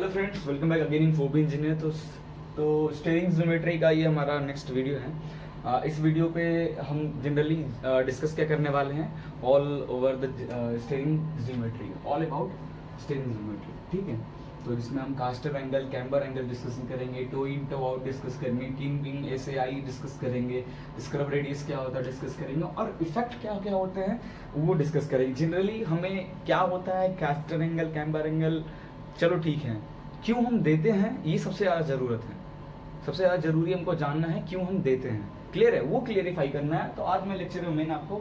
Hello friends, welcome back again in Phoebe engineer. तो steering geometry का ये हमारा नेक्स्ट वीडियो है। इस वीडियो पे हम जनरली डिस्कस क्या करने वाले हैं, all over the steering geometry, all about steering geometry. ठीक है, तो जिसमें हम caster angle, camber angle discuss करेंगे, toe in toe out discuss करेंगे, किंग विंग एसएआई डिस्कस करेंगे, स्क्रब रेडियस क्या होता है डिस्कस करेंगे, और इफेक्ट क्या क्या होते हैं वो डिस्कस करेंगे। जनरली हमें क्या होता है, कास्टर एंगल, कैम्बर एंगल, चलो ठीक है, क्यों हम देते हैं ये सबसे ज़्यादा ज़रूरत है, सबसे ज़्यादा ज़रूरी हमको जानना है क्यों हम देते हैं। क्लियर है, वो क्लियरिफाई करना है। तो आज मैं लेक्चर में मैंने आपको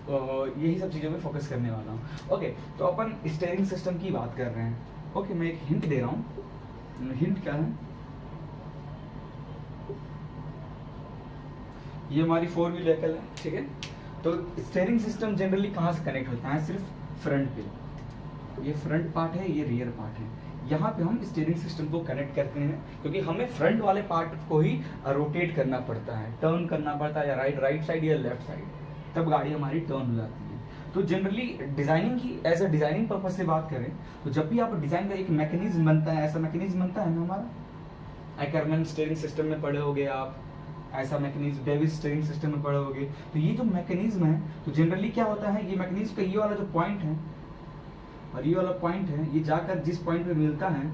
यही सब चीज़ों में फोकस करने वाला हूँ। ओके, तो अपन स्टीयरिंग सिस्टम की बात कर रहे हैं। ओके, मैं एक हिंट दे रहा हूँ। हिंट क्या है, ये हमारी 4 व्हील व्हीकल है। ठीक है, तो स्टीयरिंग सिस्टम जनरली कहाँ से कनेक्ट होता है, सिर्फ फ्रंट पे। ये फ्रंट पार्ट है, ये रियर पार्ट है। यहाँ पे हम स्टीयरिंग सिस्टम को कनेक्ट करते हैं, क्योंकि हमें फ्रंट वाले पार्ट को ही रोटेट करना पड़ता है, टर्न करना पड़ता है, या राइट साइड या लेफ्ट साइड, तब गाड़ी हमारी टर्न हो जाती है। तो जनरली डिजाइनिंग की एज अ डिजाइनिंग पर्पज से बात करें तो जब भी आप डिजाइन का एक मैकेनिज्म बनता है, ऐसा मैकेनिज्म बनता है ना हमारा, एकरमैन स्टीयरिंग सिस्टम में पढ़े होगे आप, ऐसा मैकेनिज्म डेविस स्टीयरिंग सिस्टम में पढ़े होगे। तो ये जो मैकेनिज्म है, तो जनरली क्या होता है, ये मैकेनिज्म का ये वाला जो पॉइंट है और ये वाला पॉइंट है, ये जाकर जिस पॉइंट पे मिलता है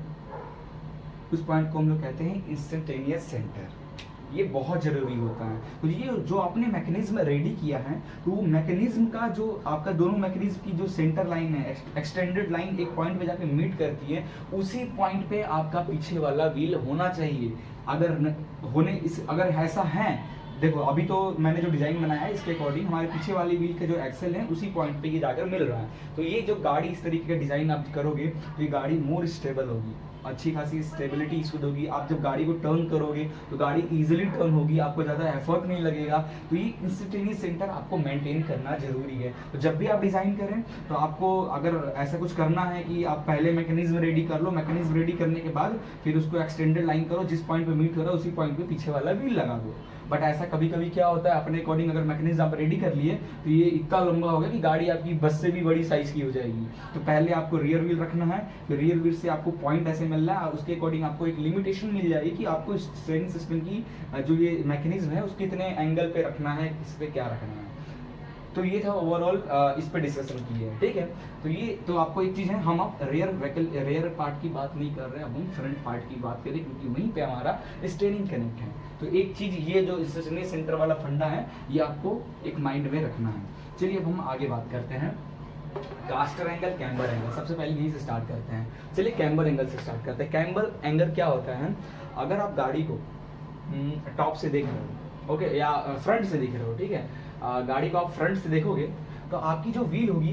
उस पॉइंट को हम लोग कहते हैं इंस्टेंटेनियस सेंटर। ये बहुत जरूरी होता है। तो ये जो आपने मैकेनिज्म रेडी किया है, तो वो मैकेनिज्म का जो आपका दोनों मैकेनिज्म की जो सेंटर लाइन है, एक्सटेंडेड लाइन एक पॉइंट पे जाके मीट करती है, उसी पॉइंट पे आपका पीछे वाला व्हील होना चाहिए। अगर ऐसा है, देखो अभी तो मैंने जो डिजाइन बनाया है इसके अकॉर्डिंग हमारे पीछे वाली व्हील के जो एक्सेल है उसी पॉइंट पे ये जाकर मिल रहा है। तो ये जो गाड़ी इस तरीके का डिजाइन आप करोगे तो ये गाड़ी मोर स्टेबल होगी, अच्छी खासी स्टेबिलिटी इसको दोगी। आप जब गाड़ी को टर्न करोगे तो गाड़ी इजीली टर्न होगी, आपको ज़्यादा एफर्ट नहीं लगेगा। तो ये इंस्टेंटेनियस सेंटर आपको मेंटेन करना जरूरी है। तो जब भी आप डिज़ाइन करें तो आपको अगर ऐसा कुछ करना है कि आप पहले मैकेनिज्म रेडी कर लो, मैकेनिज्म रेडी करने के बाद फिर उसको एक्सटेंडेड लाइन करो, जिस पॉइंट पे मीट हो रहा है उसी पॉइंट पे पीछे वाला व्हील लगा दो। बट ऐसा कभी कभी क्या होता है, अपने अकॉर्डिंग अगर मैकेनिज्म आप रेडी कर लिए तो ये इतना लंबा होगा कि गाड़ी आपकी बस से भी बड़ी साइज की हो जाएगी। तो पहले आपको रियर व्हील रखना है, फिर रियर व्हील से आपको पॉइंट ऐसे मिल रहा है, उसके अकॉर्डिंग आपको एक लिमिटेशन मिल जाएगी कि आपको स्टीयरिंग सिस्टम की जो ये मैकेनिज्म है उसके इतने एंगल पे रखना है, किस पे क्या रखना है। तो ये था ओवरऑल इस पे डिस्कशन की है। ठीक है, तो ये तो आपको एक चीज है, हम अब रियर पार्ट की बात नहीं कर रहे हैं, अब हम फ्रंट पार्ट की बात करें, क्योंकि वहीं पे हमारा स्टीयरिंग कनेक्ट है। तो एक चीज ये जो स्टीयरिंग सेंटर वाला फंडा है, ये आपको एक माइंड में रखना है। चलिए अब हम आगे बात करते हैं कास्टर एंगल, कैम्बर एंगल। सबसे पहले यहीं से स्टार्ट करते हैं। चलिए कैम्बर एंगल से स्टार्ट करते हैं। कैम्बर एंगल क्या होता है, अगर आप गाड़ी को टॉप से देख रहे हो, ओके, या फ्रंट से देख रहे हो, ठीक है, गाड़ी को आप फ्रंट से देखोगे तो आपकी जो व्हील होगी,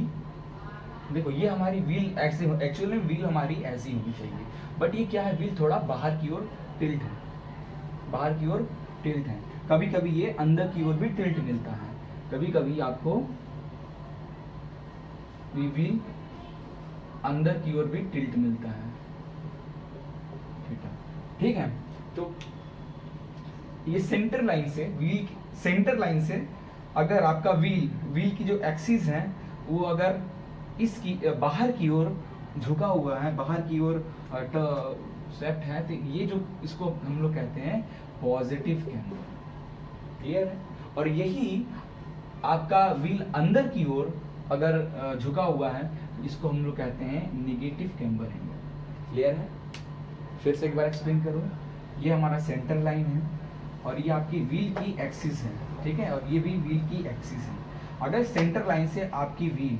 देखो ये हमारी व्हील ऐसे, एक्चुअली व्हील हमारी ऐसी होनी चाहिए, बट ये क्या है, व्हील थोड़ा बाहर की ओर टिल्ट है, बाहर की ओर टिल्ट है। कभी कभी ये अंदर की ओर भी टिल्ट मिलता है, कभी कभी आपको व्हील अंदर की ओर भी टिल्ट मिलता है। ठीक है, तो ये सेंटर लाइन से, व्हील सेंटर लाइन से अगर आपका व्हील की जो एक्सिस है वो अगर इसकी बाहर की ओर झुका हुआ है, बाहर की ओर स्वेप्ट है, तो ये जो इसको हम लोग कहते हैं पॉजिटिव कैम्बर। क्लियर है, और यही आपका व्हील अंदर की ओर अगर झुका हुआ है तो इसको हम लोग कहते हैं निगेटिव कैम्बर एंगल। क्लियर है, फिर से एक बार एक्सप्लेन करूँ। ये हमारा सेंटर लाइन है और ये आपकी व्हील की एक्सिस है, ठीक है, और ये भी व्हील की एक्सिस है। अगर सेंटर लाइन से आपकी व्हील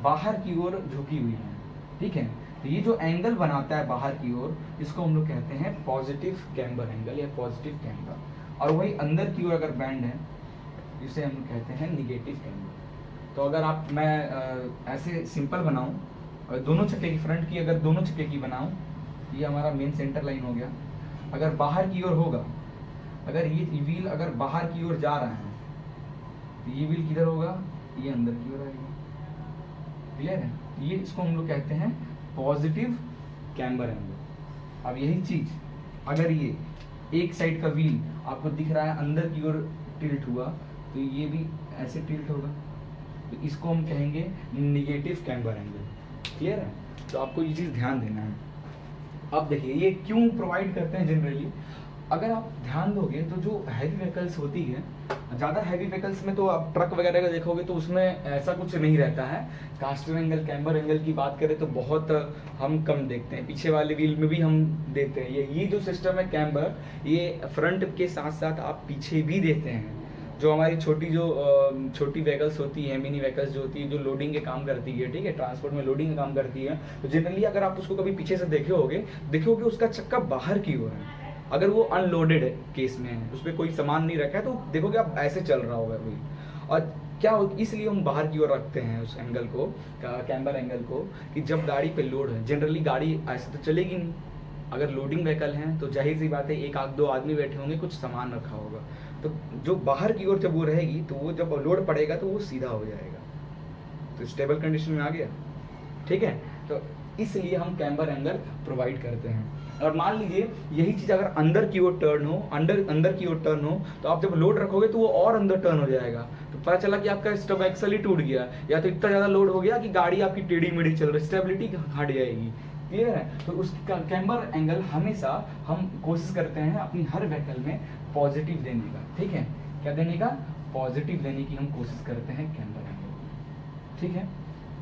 बाहर की ओर झुकी हुई है, ठीक है, तो ये जो एंगल बनाता है बाहर की ओर, इसको हम लोग कहते हैं पॉजिटिव कैम्बर एंगल या पॉजिटिव कैम्बर। और वही अंदर की ओर अगर बैंड है, इसे हम कहते हैं निगेटिव कैम्बर। तो अगर मैं ऐसे सिंपल बनाऊं और दोनों चक्के की, फ्रंट की अगर दोनों चक्के की बनाऊं, ये हमारा मेन सेंटर लाइन हो गया। अगर बाहर की ओर होगा, अगर ये व्हील अगर बाहर की ओर जा रहा है तो ये व्हील किधर होगा, ये अंदर की ओर आएगा। क्लियर है, ये इसको हम लोग कहते हैं पॉजिटिव कैम्बर एंगल। अब यही चीज अगर ये एक साइड का व्हील आपको दिख रहा है अंदर की ओर टिल्ट हुआ, तो ये भी ऐसे टिल्ट होगा, तो इसको हम कहेंगे निगेटिव कैम्बर एंगल। क्लियर है, तो आपको ये चीज ध्यान देना है। अब देखिए ये क्यों प्रोवाइड करते हैं जनरली, अगर आप ध्यान दोगे तो जो हैवी व्हीकल्स होती है, ज़्यादा हैवी व्हीकल्स में तो आप ट्रक वगैरह का देखोगे तो उसमें ऐसा कुछ नहीं रहता है। कास्टर एंगल, कैम्बर एंगल की बात करें तो बहुत हम कम देखते हैं, पीछे वाले व्हील में भी हम देते हैं। ये जो सिस्टम है कैम्बर, ये फ्रंट के साथ साथ आप पीछे भी देते हैं। जो हमारी छोटी व्हीकल्स होती हैं, मिनी व्हीकल्स जो होती है, जो लोडिंग के काम करती है, ठीक है, ट्रांसपोर्ट में लोडिंग का काम करती है, तो जनरली अगर आप उसको कभी पीछे से देखोगे उसका चक्का बाहर की ओर है। अगर वो अनलोडेड केस में है, उस पर कोई सामान नहीं रखा है, तो देखोगे आप ऐसे चल रहा होगा व्हील। और क्या हो, इसलिए हम बाहर की ओर रखते हैं उस एंगल को, कैम्बर एंगल को, कि जब गाड़ी पे लोड है, जनरली गाड़ी ऐसे तो चलेगी नहीं, अगर लोडिंग व्हीकल है तो जाहिर सी बात है एक आध दो आदमी बैठे होंगे, कुछ सामान रखा होगा, तो जो बाहर की ओर जब वो रहेगी तो वो जब लोड पड़ेगा तो वो सीधा हो जाएगा, तो स्टेबल कंडीशन में आ गया, ठीक है। तो इसलिए हम कैम्बर एंगल प्रोवाइड करते हैं। और मान लीजिए यही चीज अगर अंदर की ओर टर्न हो, अंदर की ओर टर्न हो, तो आप जब लोड रखोगे तो वो और अंदर टर्न हो जाएगा, तो पता चला कि आपका स्टब एक्सल ही टूट गया, या तो इतना ज्यादा लोड हो गया कि गाड़ी आपकी टेढ़ी मेढ़ी चल रही, स्टेबिलिटी हट जाएगी। क्लियर है? तो उसका कैम्बर एंगल हमेशा हम कोशिश करते हैं अपनी हर व्हीकल में पॉजिटिव देने का, ठीक है। क्या देने का? पॉजिटिव देने की हम कोशिश करते हैं कैम्बर एंगल, ठीक है।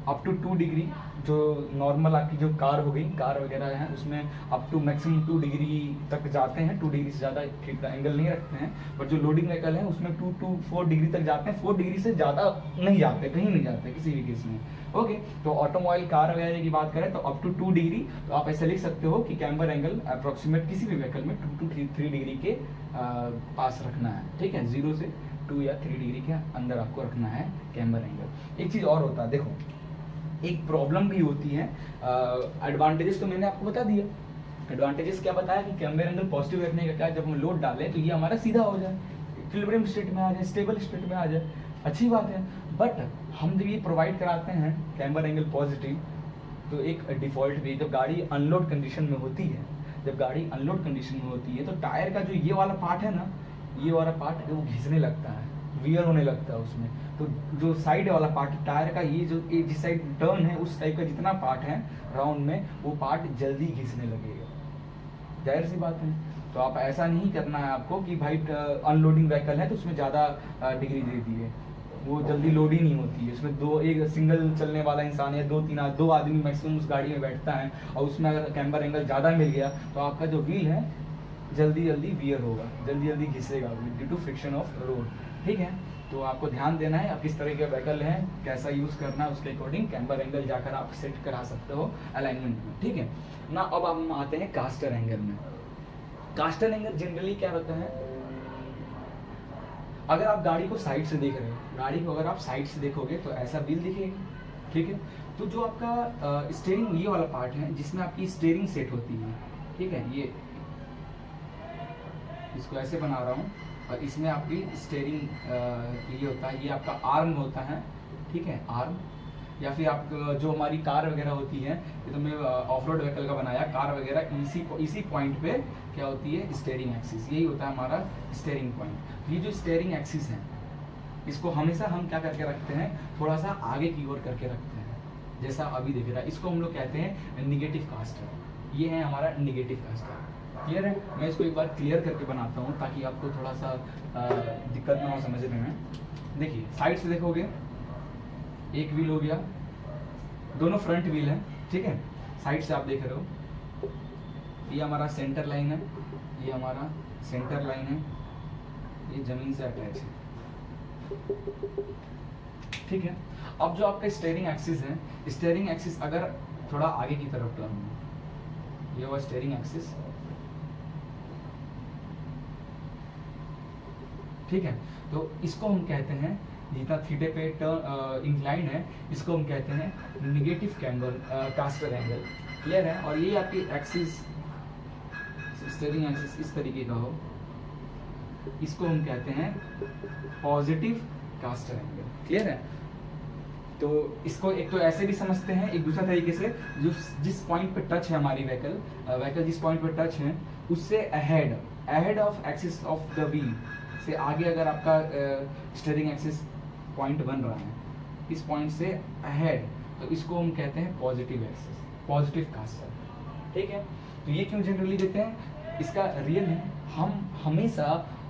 अप टू 2 डिग्री, जो नॉर्मल आपकी जो कार हो गई, कार वगैरह है, उसमें अप टू मैक्सिमम 2 डिग्री तक जाते हैं, 2 डिग्री से ज़्यादा ठीक एंगल नहीं रखते हैं। बट जो लोडिंग व्हीकल है उसमें 2 to 4 डिग्री तक जाते हैं, 4 डिग्री से ज़्यादा नहीं जाते, कहीं नहीं जाते किसी भी केस में। ओके, तो ऑटोमोबाइल कार वगैरह की बात करें तो अप टू 2 डिग्री, तो आप ऐसे लिख सकते हो कि कैम्बर एंगल अप्रोक्सीमेट किसी भी व्हीकल में 2 to 3 डिग्री के पास रखना है, ठीक है। 0 से 2 या 3 डिग्री के अंदर आपको रखना है कैम्बर एंगल। एक चीज़ और होता है, देखो एक प्रॉब्लम भी होती है। एडवांटेजेस तो मैंने आपको बता दिया, एडवांटेजेस क्या बताया कि कैम्बर एंगल पॉजिटिव रखने का क्या, जब हम लोड डालें तो ये हमारा सीधा हो जाए, इक्विलिब्रियम स्टेट में आ जाए, स्टेबल स्टेट में आ जाए, अच्छी बात है। बट हम जब ये प्रोवाइड कराते हैं कैम्बर एंगल पॉजिटिव, तो एक डिफॉल्ट भी, जब गाड़ी अनलोड कंडीशन में होती है, जब गाड़ी अनलोड कंडीशन में होती है तो टायर का जो ये वाला पार्ट है ना, ये वाला पार्ट वो घिसने लगता है, वियर होने लगता है उसमें। तो जो साइड वाला पार्ट टायर का, ये जो जिस साइड टर्न है उस टाइप का जितना पार्ट है राउंड में, वो पार्ट जल्दी घिसने लगेगा, जाहिर सी बात है। तो आप ऐसा नहीं करना है आपको कि भाई अनलोडिंग व्हीकल है तो उसमें ज़्यादा डिग्री दे दी है, वो जल्दी लोड ही नहीं होती है। उसमें एक सिंगल चलने वाला इंसान है, दो आदमी मैक्सिमम उस गाड़ी में बैठता है, और उसमें अगर कैम्बर एंगल ज़्यादा मिल गया तो आपका जो व्हील है जल्दी वियर होगा, जल्दी घिसेगा due to friction of road, ठीक है। तो आपको ध्यान देना है, आप किस तरह के व्हीकल है, कैसा यूज़ करना है, उसके अकॉर्डिंग कैम्बर एंगल जाकर आप सेट करा सकते हो अलाइनमेंट में, ठीक है ना। अब हम आते हैं कास्टर एंगल में। कास्टर एंगल जनरली क्या होता है, अगर आप गाड़ी को साइड से देख रहे हो, गाड़ी को अगर आप साइड से देखोगे तो ऐसा व्हील दिखेगा, ठीक है। तो जो आपका स्टीयरिंग ये वाला पार्ट है जिसमें आपकी स्टीयरिंग सेट होती है, ठीक है, ये इसको ऐसे बना रहा हूँ, और इसमें आपकी स्टीयरिंग ये होता है, ये आपका आर्म होता है, ठीक है, आर्म। या फिर आप जो हमारी कार वगैरह होती है, ये तो मैं ऑफ रोड व्हीकल का बनाया, कार वगैरह इसी पॉइंट पे क्या होती है, स्टीयरिंग एक्सिस, यही होता है हमारा स्टीयरिंग पॉइंट। ये जो स्टीयरिंग एक्सिस है, इसको हमेशा हम क्या करके रखते हैं, थोड़ा सा आगे की ओर करके रखते हैं, जैसा अभी देख रहा है। इसको हम लोग कहते हैं निगेटिव कास्टर, ये है हमारा निगेटिव कास्टर। क्लियर है? मैं इसको एक बार क्लियर करके बनाता हूँ ताकि आपको थोड़ा सा दिक्कत ना हो समझने में। देखिए साइड से देखोगे, एक व्हील हो गया, दोनों फ्रंट व्हील है, ठीक है। साइड से आप देख रहे हो, ये हमारा सेंटर लाइन है, ये हमारा सेंटर लाइन है, ये जमीन से अटैच है, ठीक है। अब जो आपका स्टीयरिंग एक्सिस है, स्टीयरिंग एक्सिस अगर थोड़ा आगे की तरफ टर्न हो, ये हुआ स्टीयरिंग एक्सिस, ठीक है। तो इसको हम कहते हैं, जितना थीटे पे इंक्लाइन है, इसको हम कहते हैं negative camber caster angle. Clear है? और ये आपकी एक्सिस, स्टीयरिंग एक्सिस इस तरीके का हो, इसको हम कहते हैं पॉजिटिव कास्टर एंगल। क्लियर है? तो इसको एक तो ऐसे भी समझते हैं, एक दूसरा तरीके से, जो जिस पॉइंट पे टच है हमारी व्हीकल जिस पॉइंट पे टच है उससे ahead of axis of the wheel से आगे अगर आपका स्टीयरिंग एक्सिस पॉइंट बन रहा है, इस पॉइंट से अहेड, तो इसको हम कहते हैं पॉजिटिव एक्सिस, पॉजिटिव कास्टर, ठीक है। तो ये क्यों जनरली देते हैं, इसका रियल है, हम हमेशा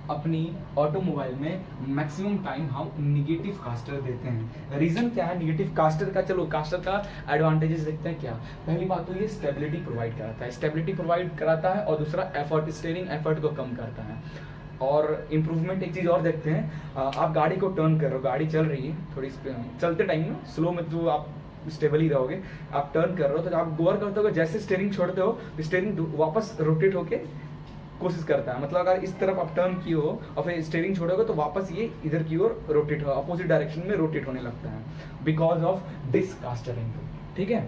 अपनी ऑटोमोबाइल में मैक्सिमम टाइम हम निगेटिव कास्टर देते हैं। रीजन क्या है निगेटिव कास्टर का, चलो कास्टर का एडवांटेजेस देखते हैं क्या। पहली बात तो ये स्टेबिलिटी प्रोवाइड कराता है, स्टेबिलिटी प्रोवाइड कराता है, और दूसरा एफर्ट, स्टीयरिंग एफर्ट को कम करता है। और इम्प्रूवमेंट एक चीज़ और देखते हैं, आप गाड़ी को टर्न कर रहे हो, गाड़ी चल रही है, थोड़ी चलते टाइम में स्लो में तो आप स्टेबल ही रहोगे, आप टर्न कर रहे हो तो आप गौर करते हो जैसे स्टीयरिंग छोड़ते हो स्टीयरिंग वापस रोटेट होके कोशिश करता है, मतलब अगर इस तरफ आप टर्न किए हो और फिर स्टीयरिंग छोड़ोगे तो वापस ये इधर की ओर रोटेट हो, अपोजिट डायरेक्शन में रोटेट होने लगता है, because of this caster angle. ठीक है,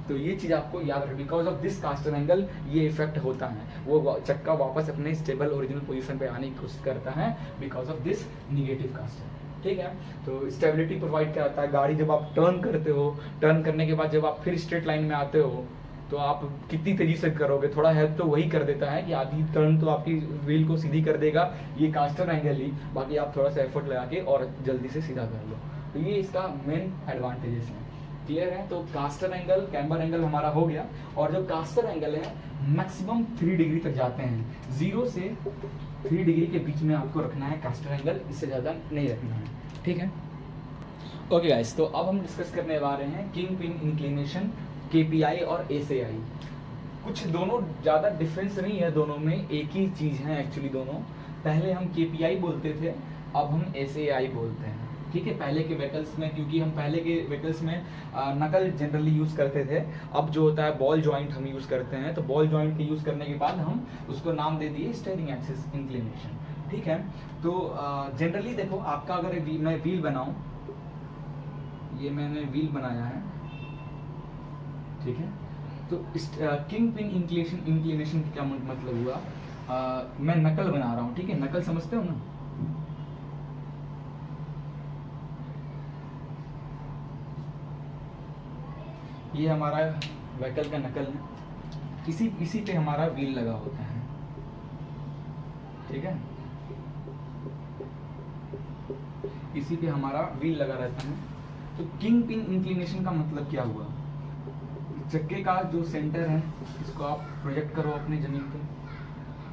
तो ये चीज़ आपको याद रखें, because of this caster angle ये इफेक्ट होता है, वो चक्का वापस अपने स्टेबल ओरिजिनल पोजीशन पे आने की कोशिश करता है because of this negative caster. ठीक है, तो स्टेबिलिटी प्रोवाइड कराता है। गाड़ी जब आप टर्न करते हो, टर्न करने के बाद जब आप फिर स्ट्रेट लाइन में आते हो तो आप कितनी तेजी से करोगे, थोड़ा हेल्प तो वही कर देता है कि आधी टर्न तो आपकी व्हील को सीधी कर देगा ये कास्टर एंगल ही, बाकी आप थोड़ा सा एफर्ट लगा के और जल्दी से सीधा कर लो। तो ये इसका मेन एडवांटेजेस है। क्लियर है, तो कास्टर एंगल, कैम्बर एंगल हमारा हो गया, और जो कास्टर एंगल है मैक्सिमम 3 डिग्री तक जाते हैं, 0 से 3 डिग्री के बीच में आपको रखना है कास्टर एंगल, इससे ज़्यादा नहीं रखना है। ठीक है, ओके गाइस, तो अब हम डिस्कस करने वाले हैं किंग पिन इंक्लिनेशन, KPI और SAI। कुछ दोनों ज़्यादा डिफरेंस नहीं है, दोनों में एक ही चीज़ है एक्चुअली दोनों। पहले हम KPI बोलते थे, अब हम SAI बोलते हैं। ठीक है, पहले के व्हीकल्स में, क्योंकि हम पहले के व्हीकल्स में नकल जनरली यूज़ करते थे, अब जो होता है बॉल जॉइंट हम यूज़ करते हैं, तो बॉल जॉइंट के यूज़ करने के बाद हम उसको नाम दे दिए स्टीयरिंग एक्सिस इंक्लिनेशन। ठीक है, तो जनरली देखो आपका अगर मैं व्हील बनाऊं, ये मैंने व्हील बनाया है, ठीक है, तो किंग पिन इंक्लिनेशन क्या मतलब हुआ, मैं नकल बना रहा हूँ। ठीक है, नकल समझते हो ना, ये हमारा व्हीकल का नकल है, इसी पे हमारा व्हील लगा होता है। ठीक है, इसी पे हमारा व्हील लगा रहता है। तो किंग पिन इंक्लिनेशन का मतलब क्या हुआ, चक्के का जो सेंटर है इसको आप प्रोजेक्ट करो अपनी जमीन पे,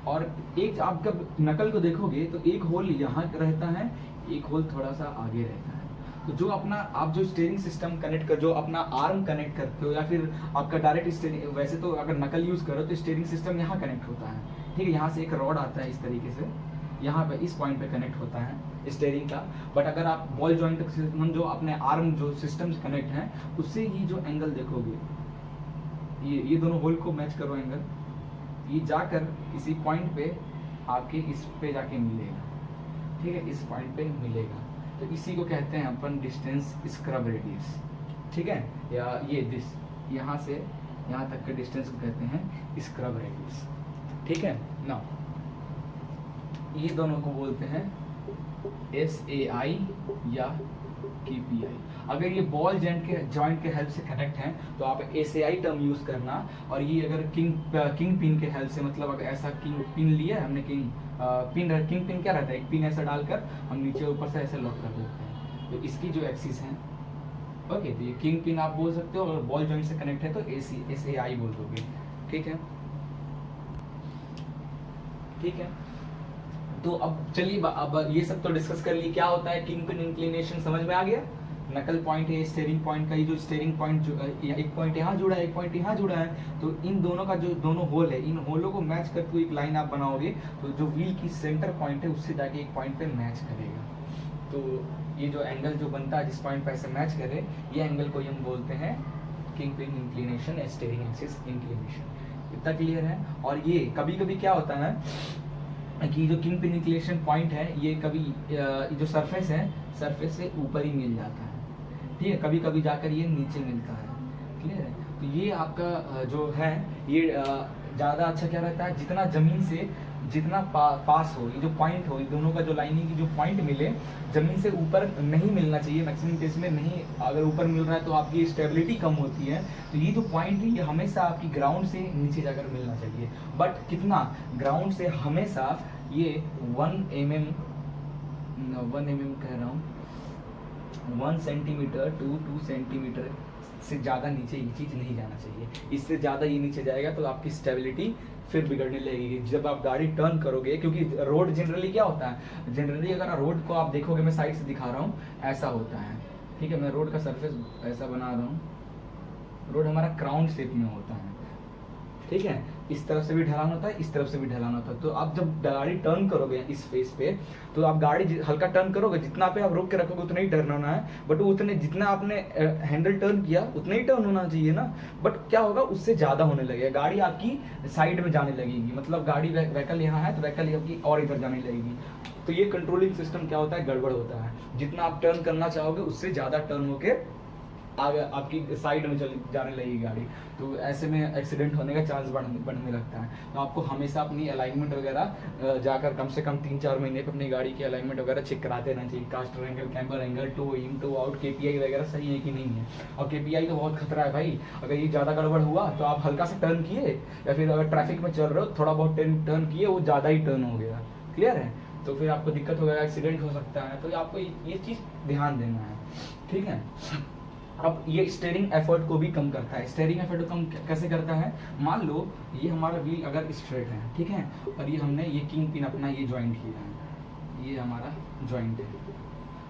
और एक आप जब नकल को देखोगे तो एक होल यहाँ रहता है, एक होल थोड़ा सा आगे रहता है। तो जो अपना आप जो स्टीयरिंग सिस्टम कनेक्ट कर, जो अपना आर्म कनेक्ट करते हो, या फिर आपका डायरेक्ट स्टीयरिंग, वैसे तो अगर नकल यूज करो तो स्टीयरिंग सिस्टम यहाँ कनेक्ट होता है। ठीक है, यहाँ से एक रॉड आता है इस तरीके से, यहाँ पे इस पॉइंट पे कनेक्ट होता है स्टीयरिंग का। बट अगर आप बॉल जॉइंट सिस्टम जो अपने आर्म जो सिस्टम कनेक्ट है, उससे ही जो एंगल देखोगे, ये दोनों होल को मैच करो एंगल, ये जाकर किसी पॉइंट पे आपके इस पे जाके मिलेगा। ठीक है, इस पॉइंट पे मिलेगा, तो इसी को कहते हैं अपन डिस्टेंस स्क्रब रेडियस। ठीक है, या ये दिस यहाँ से यहाँ तक के डिस्टेंस को कहते हैं स्क्रब रेडियस। ठीक है ना, ये दोनों को बोलते हैं SAI या KPI। अगर ये बॉल जॉइंट के हेल्प से कनेक्ट हैं तो आप SAI टर्म यूज करना, और ये अगर किंग पिन के हेल्प से, मतलब अगर ऐसा किंग पिन लिया हमने, किंग पिन क्या रहता है, एक पिन ऐसा डालकर हम नीचे ऊपर से ऐसे लॉक कर देते हैं, तो इसकी जो एक्सिस है, ओके, तो ये किंग पिन आप बोल सकते हो, और बॉल जॉइंट से कनेक्ट है तो SAI बोल दोगे। ठीक है, ठीक है, तो अब चलिए अब ये सब तो डिस्कस कर लिए, क्या होता है किंग पिन इंक्लिनेशन समझ में आ गया। नकल पॉइंट है स्टीयरिंग पॉइंट का, ये जो स्टीयरिंग पॉइंट जो एक पॉइंट यहाँ जुड़ा है, एक पॉइंट यहाँ जुड़ा है, तो इन दोनों का जो दोनों होल है, इन होलों को मैच करके एक लाइन आप बनाओगे, तो जो व्हील की सेंटर पॉइंट है उससे जाके एक पॉइंट पे मैच करेगा। तो ये जो एंगल जो बनता है जिस पॉइंट पे ऐसे मैच करे, ये एंगल को हम बोलते हैं king pin inclination, steering axis inclination. इतना क्लियर है। और ये कभी कभी क्या होता है कि जो किंग पिन इंक्लिनेशन पॉइंट है, ये कभी जो सरफेस है, सरफेस से ऊपर ही मिल जाता है। ठीक है, कभी कभी जाकर ये नीचे मिलता है। क्लियर है, तो ये आपका जो है, ये ज़्यादा अच्छा क्या रहता है, जितना ज़मीन से जितना पास हो, ये जो पॉइंट हो, ये दोनों का जो लाइनिंग की जो पॉइंट मिले, ज़मीन से ऊपर नहीं मिलना चाहिए, मैक्सिमम केस में नहीं। अगर ऊपर मिल रहा है तो आपकी स्टेबिलिटी कम होती है। तो ये जो पॉइंट है ये हमेशा आपकी ग्राउंड से नीचे जाकर मिलना चाहिए। बट कितना, ग्राउंड से हमेशा ये 1 mm कह रहा हूँ, 1 सेंटीमीटर टू 2 सेंटीमीटर से ज़्यादा नीचे ये चीज़ नहीं जाना चाहिए। इससे ज़्यादा ये नीचे जाएगा तो आपकी स्टेबिलिटी फिर बिगड़ने लगेगी जब आप गाड़ी टर्न करोगे, क्योंकि रोड जनरली क्या होता है, जनरली अगर रोड को आप देखोगे, मैं साइड से दिखा रहा हूँ, ऐसा होता है, ठीक है, मैं रोड का सरफेस ऐसा बना रहा हूँ, रोड हमारा क्राउन शेप में होता है, ठीक है, इस तरफ से भी ढलान होता है, इस तरफ से भी ढलान होता है। तो आप जब गाड़ी टर्न करोगे इस फेस पे, तो आप गाड़ी हल्का टर्न करोगे, जितना पे आप रोक के रखोगे उतना ही टर्न होना है, बट उतने जितना आपने हैंडल टर्न किया उतना ही टर्न होना चाहिए ना, बट क्या होगा उससे ज़्यादा होने लगेगा, गाड़ी आपकी साइड में जाने लगेगी, मतलब गाड़ी व्हीकल यहाँ है तो व्हीकल आपकी और इधर जाने लगेगी। तो ये कंट्रोलिंग सिस्टम क्या होता है, गड़बड़ होता है, जितना आप टर्न करना चाहोगे उससे ज़्यादा टर्न होके आगे आपकी साइड में चल जाने लगेगी गाड़ी, तो ऐसे में एक्सीडेंट होने का चांस बढ़ने लगता है। तो आपको हमेशा अपनी अलाइनमेंट वगैरह जाकर कम से कम 3-4 महीने पे अपनी गाड़ी की अलाइनमेंट वगैरह चेक कराते रहना चाहिए, caster angle, camber angle, toe in toe out, KPI वगैरह सही है कि नहीं है। और केपीआई तो बहुत खतरा है भाई, अगर ये ज़्यादा गड़बड़ हुआ तो आप हल्का से टर्न किए या फिर अगर ट्रैफिक में चल रहे हो थोड़ा बहुत टर्न किए, वो ज़्यादा ही टर्न हो गया, क्लियर है, तो फिर आपको दिक्कत हो जाएगा, एक्सीडेंट हो सकता है। तो आपको ये चीज़ ध्यान देना है, ठीक है। अब ये स्टीयरिंग एफर्ट को भी कम करता है। स्टीयरिंग एफर्ट को कम कैसे करता है, मान लो ये हमारा व्हील अगर स्ट्रेट है, ठीक है, और ये हमने ये किंग पिन अपना ये ज्वाइंट किया है, ये हमारा ज्वाइंट है,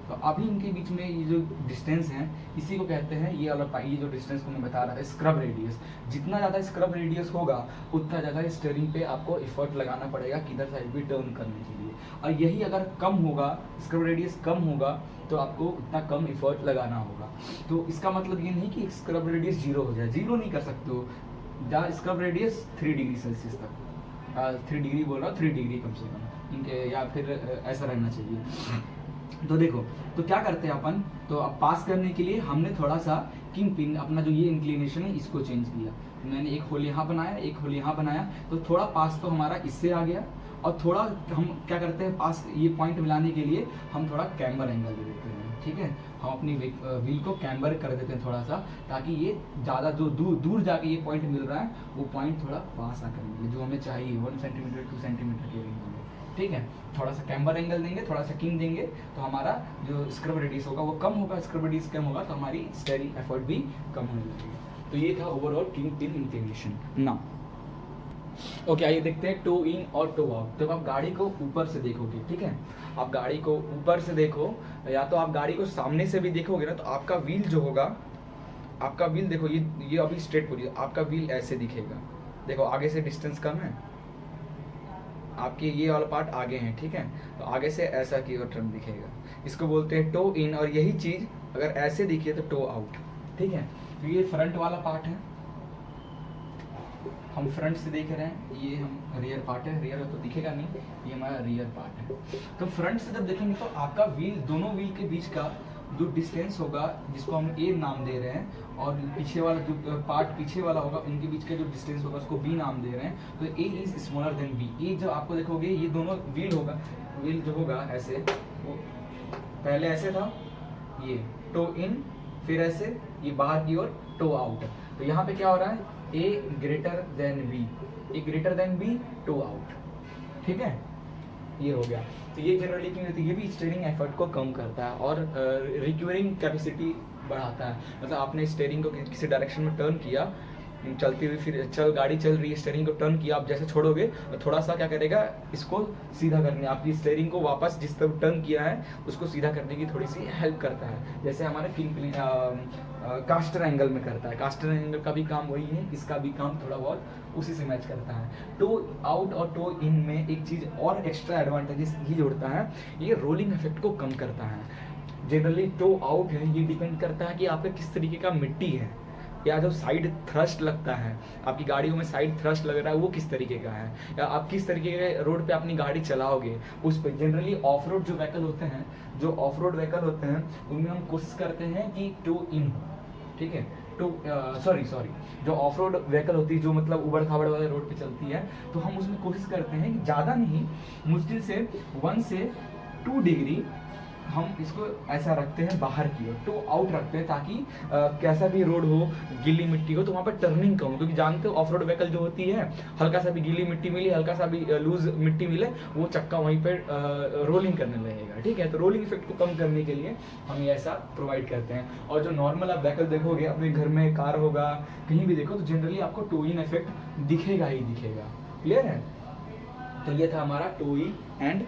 तो अभी इनके बीच में ये जो डिस्टेंस है इसी को कहते हैं, ये वाला ये जो डिस्टेंस को मैं बता रहा था स्क्रब रेडियस। जितना ज़्यादा स्क्रब रेडियस होगा उतना ज़्यादा स्टीयरिंग पे आपको एफर्ट लगाना पड़ेगा किधर साइड भी टर्न करने के लिए, और यही अगर कम होगा, स्क्रब रेडियस कम होगा तो आपको उतना कम एफर्ट लगाना होगा। तो इसका मतलब ये नहीं कि स्क्रब रेडियस 0 हो जाए, 0 नहीं कर सकते हो, स्क्रब रेडियस 3 डिग्री सेल्सियस तक, 3 डिग्री बोल रहा हूँ, 3 डिग्री कम से कम इनके, या फिर ऐसा रहना चाहिए। तो देखो, तो क्या करते हैं अपन, तो अब पास करने के लिए हमने थोड़ा सा किंग पिन अपना जो ये इंक्लिनेशन है इसको चेंज किया, मैंने एक होल यहाँ बनाया, एक होल यहाँ बनाया, तो थोड़ा पास तो हमारा इससे आ गया, और थोड़ा हम क्या करते हैं पास ये पॉइंट मिलाने के लिए हम थोड़ा कैम्बर एंगल दे देते हैं, ठीक है, हम अपनी व्हील को कैम्बर कर देते हैं थोड़ा सा, ताकि ये ज़्यादा जो दूर जाके ये पॉइंट मिल रहा है वो पॉइंट थोड़ा पास आकर मिले, जो हमें चाहिए 1 सेंटीमीटर 2 सेंटीमीटर के रेंज में, ठीक है। थोड़ा सा कैम्बर एंगल देंगे, थोड़ा सा किंग देंगे, तो हमारा जो स्क्रब रेडियस होगा वो कम होगा, स्क्रब रेडियस कम होगा तो हमारी स्टीयरिंग एफर्ट भी कम होने लगेगी। तो ये था overall king pin inclination. Now okay, आइए देखते हैं टो इन और टो आउट। जब आप गाड़ी को ऊपर से देखोगे, ठीक है, आप गाड़ी को ऊपर से देखो या तो आप गाड़ी को सामने से भी देखोगे ना, तो आपका व्हील जो होगा, आपका व्हील देखो ये अभी स्ट्रेट पोजीशन, आपका व्हील ऐसे दिखेगा, देखो आगे से डिस्टेंस कम है, आपके ये वाला पार्ट आगे है, ठीक है, तो आगे से ऐसा की ओर टर्न दिखेगा, इसको बोलते हैं टो इन, और यही चीज अगर ऐसे दिखिए तो टो आउट, ठीक है। तो ये फ्रंट वाला पार्ट है, हम फ्रंट से देख रहे हैं, ये हम रियर पार्ट है, रियर तो दिखेगा नहीं, ये हमारा रियर पार्ट है। तो फ्रंट से जब देखेंगे तो आपका व्हील, दोनों व्हील के बीच का जो डिस्टेंस होगा, जिसको हम ए नाम दे रहे हैं, और पीछे वाला जो पार्ट पीछे वाला होगा इनके बीच का जो डिस्टेंस होगा उसको बी नाम दे रहे हैं। तो ए इज स्मॉलर देन बी। ए जब आपको देखोगे ये दोनों व्हील होगा, व्हील जो होगा ऐसे, वो पहले ऐसे था, ये टो इन, फिर ऐसे ये बाहर की ओर टो आउट। तो यहाँ पे क्या हो रहा है, A greater than B, A greater than B, toe out, ठीक है, ये हो गया। तो ये जनरली क्यों होती है, ये भी स्टीयरिंग एफर्ट को कम करता है और रिक्यूरिंग कैपेसिटी बढ़ाता है। मतलब आपने स्टीयरिंग को किसी डायरेक्शन में टर्न किया, चलती हुई, फिर गाड़ी चल रही है, स्टीयरिंग को टर्न किया, आप जैसे छोड़ोगे तो थोड़ा सा क्या करेगा, इसको सीधा करने, आपकी स्टीयरिंग को वापस जिस तरफ टर्न किया है उसको सीधा करने की थोड़ी सी हेल्प करता है, जैसे हमारे कास्टर एंगल में करता है। कास्टर एंगल का भी काम वही है, इसका भी काम थोड़ा बहुत उसी से मैच करता है। टो आउट और टो इन में एक चीज़ और एक्स्ट्रा एडवांटेजेस ये जोड़ता है, ये रोलिंग इफेक्ट को कम करता है। जनरली टो आउट है, ये डिपेंड करता है कि आपका किस तरीके का मिट्टी है, या जो साइड थ्रस्ट लगता है, आपकी गाड़ियों में साइड थ्रस्ट लग रहा है वो किस तरीके का है, या आप किस तरीके के रोड पे अपनी गाड़ी चलाओगे उस पर। जनरली ऑफ रोड जो व्हीकल होते हैं, उनमें हम कोशिश करते हैं कि टो इन हो, ठीक है, सॉरी जो ऑफ रोड व्हीकल होती है, जो मतलब उबड़ खाबड़ वाले रोड पे चलती है, तो हम उसमें कोशिश करते हैं कि ज़्यादा नहीं, मुश्किल से 1 से 2 डिग्री हम इसको ऐसा रखते हैं बाहर की ओर, टो आउट रखते हैं, ताकि कैसा भी रोड हो, गीली मिट्टी हो, तो वहाँ पर टर्निंग कम हो, क्योंकि जानते हो ऑफ रोड व्हीकल जो होती है, हल्का सा भी गीली मिट्टी मिली, हल्का सा भी लूज मिट्टी मिले, वो चक्का वहीं पर रोलिंग करने लगेगा, ठीक है। तो रोलिंग इफेक्ट को कम करने के लिए हम ये ऐसा प्रोवाइड करते हैं। और जो नॉर्मल आप व्हीकल देखोगे अपने घर में, कार होगा, कहीं भी देखो, तो जनरली आपको टो इन इफेक्ट दिखेगा ही दिखेगा। क्लियर है? तो ये था हमारा टो इन एंड